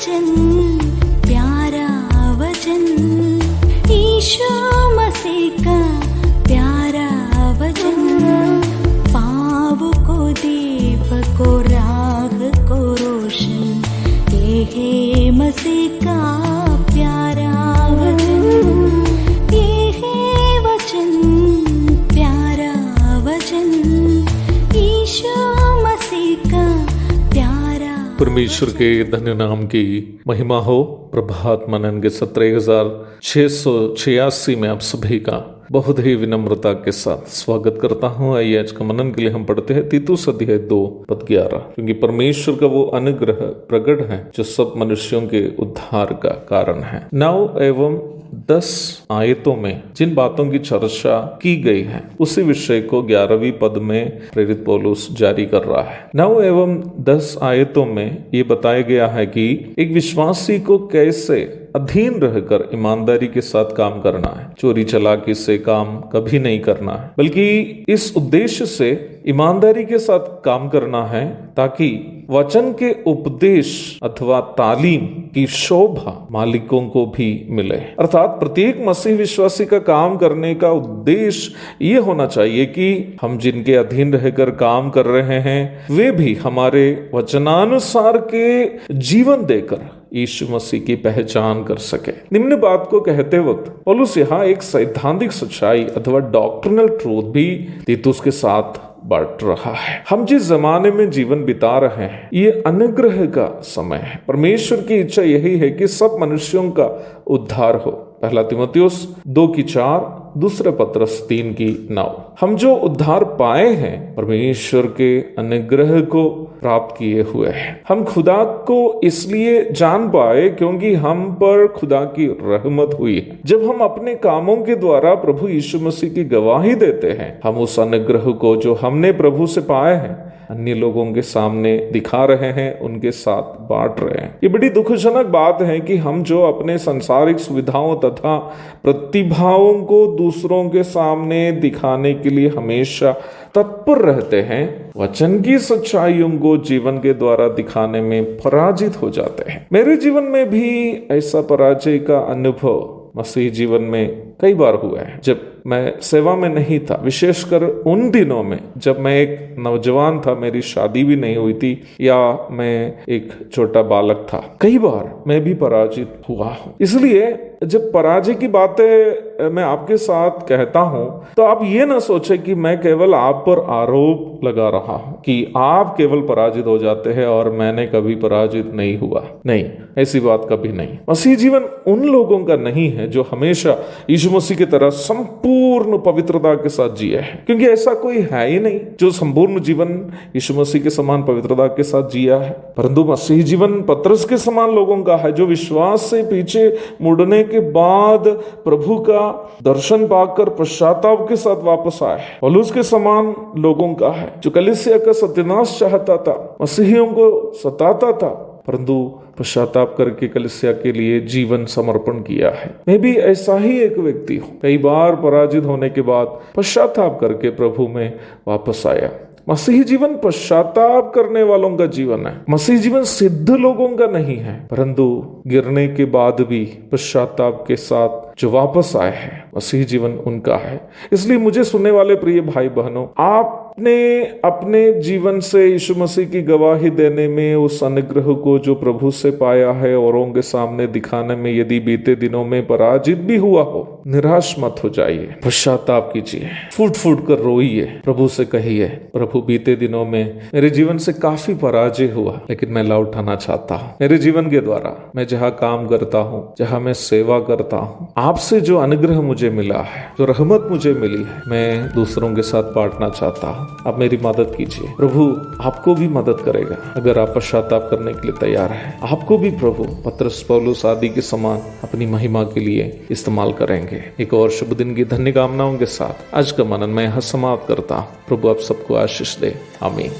वचन, प्यारा वचन, यीशु मसीह का प्यारा वचन, पाँव को दीप को राह को रोशन, ये है मसीह का प्यारा वचन, ये है वचन, प्यारा वचन, यीशु मसीह का प्यारा। परमेश्वर के धन्य नाम की महिमा हो। प्रभात मनन के 17,686 में आप सभी का बहुत ही विनम्रता के साथ स्वागत करता हूँ। आइए आज का मनन के लिए हम पढ़ते हैं तीतुस अध्याय 2:11, क्योंकि परमेश्वर का वो अनुग्रह प्रकट है जो सब मनुष्यों के उद्धार का कारण है। 9 एवं 10 आयतों में जिन बातों की चर्चा की गई है उसी विषय को 11वीं पद में प्रेरित पौलुस जारी कर रहा है। 9 एवं 10 आयतों में ये बताया गया है कि एक विश्वासी को कैसे अधीन रहकर ईमानदारी के साथ काम करना है। चोरी चालाकी से काम कभी नहीं करना है, बल्कि इस उद्देश्य से ईमानदारी के साथ काम करना है ताकि वचन के उपदेश अथवा तालीम की शोभा मालिकों को भी मिले। अर्थात प्रत्येक मसीह विश्वासी का काम करने का उद्देश्य ये होना चाहिए कि हम जिनके अधीन रहकर काम कर रहे हैं वे भी हमारे वचनानुसार के जीवन देकर यीशु मसीह की पहचान कर सके। निम्न बात को कहते वक्त पौलुस यहाँ एक सैद्धांतिक सच्चाई अथवा डॉक्ट्रिनल ट्रूथ भी तीतुस के साथ बांट रहा है। हम जिस जमाने में जीवन बिता रहे हैं ये अनुग्रह का समय है। परमेश्वर की इच्छा यही है कि सब मनुष्यों का उद्धार हो। पहला तीमुथियुस 2:4, दूसरे पत्रस 3:9। हम जो उद्धार पाए हैं परमेश्वर के अनुग्रह को प्राप्त किए हुए हैं। हम खुदा को इसलिए जान पाए क्योंकि हम पर खुदा की रहमत हुई है। जब हम अपने कामों के द्वारा प्रभु यीशु मसीह की गवाही देते हैं हम उस अनुग्रह को जो हमने प्रभु से पाए हैं अन्य लोगों के सामने दिखा रहे हैं, उनके साथ बांट रहे हैं। ये बड़ी दुखजनक बात है कि हम जो अपने सांसारिक सुविधाओं तथा प्रतिभाओं को दूसरों के सामने दिखाने के लिए हमेशा तत्पर रहते हैं, वचन की सच्चाइयों को जीवन के द्वारा दिखाने में पराजित हो जाते हैं। मेरे जीवन में भी ऐसा पराजय का अनुभव मसीह जीवन में कई बार हुआ है। जब मैं सेवा में नहीं था, विशेषकर उन दिनों में जब मैं एक नौजवान था, मेरी शादी भी नहीं हुई थी या मैं एक छोटा बालक था, कई बार मैं भी पराजित हुआ हूँ। इसलिए जब पराजय की बातें मैं आपके साथ कहता हूँ तो आप ये ना सोचे कि मैं केवल आप पर आरोप लगा रहा हूँ कि आप केवल पराजित हो जाते हैं और मैंने कभी पराजित नहीं हुआ। नहीं, ऐसी बात कभी नहीं। मसीह जीवन उन लोगों का नहीं है जो हमेशा यीशु मसीह की तरह संपूर्ण पवित्रता के साथ जिए हैं, क्योंकि ऐसा कोई है ही नहीं जो संपूर्ण जीवन यीशु मसीह के समान पवित्रता के साथ जिया है। परंतु मसीह जीवन पतरस के समान लोगों का है जो विश्वास से पीछे मुड़ने के बाद प्रभु का दर्शन पाकर पश्चाताप के साथ वापस आए। पौलुस के समान लोगों का है जो कलीसिया का सत्यानाश चाहता था, मसीहियों को सताता था, परंतु पश्चाताप करके कलीसिया के लिए जीवन समर्पण किया है। मैं भी ऐसा ही एक व्यक्ति हूँ। कई बार पराजित होने के बाद पश्चाताप करके प्रभु में वापस आया। मसीह जीवन पश्चाताप करने वालों का जीवन है। मसीह जीवन सिद्ध लोगों का नहीं है, परंतु गिरने के बाद भी पश्चाताप के साथ जो वापस आए हैं मसीह जीवन उनका है। इसलिए मुझे सुनने वाले प्रिय भाई बहनों, आपने अपने जीवन से यीशु मसीह की गवाही देने में उस अनुग्रह को जो प्रभु से पाया है औरों के सामने दिखाने में यदि बीते दिनों में पराजित भी हुआ हो, निराश मत हो जाइए, पश्चाताप कीजिए, फूट फूट कर रोइए, प्रभु से कहिए, प्रभु बीते दिनों में मेरे जीवन से काफी पराजय हुआ, लेकिन मैं लौट आना चाहता हूँ। मेरे जीवन के द्वारा मैं जहाँ काम करता हूँ, जहाँ मैं सेवा करता हूँ, आपसे जो अनुग्रह मुझे मिला है, जो रहमत मुझे मिली है, मैं दूसरों के साथ बांटना चाहता हूँ। आप मेरी मदद कीजिए। प्रभु आपको भी मदद करेगा अगर आप पश्चाताप करने के लिए तैयार हैं। आपको भी प्रभु पतरस पौलुस आदि के समान अपनी महिमा के लिए इस्तेमाल करेंगे। एक और शुभ दिन की धन्य कामनाओं के साथ आज का मनन मैं यहाँ समाप्त करता हूँ। प्रभु आप सबको आशीष दे। आमीन।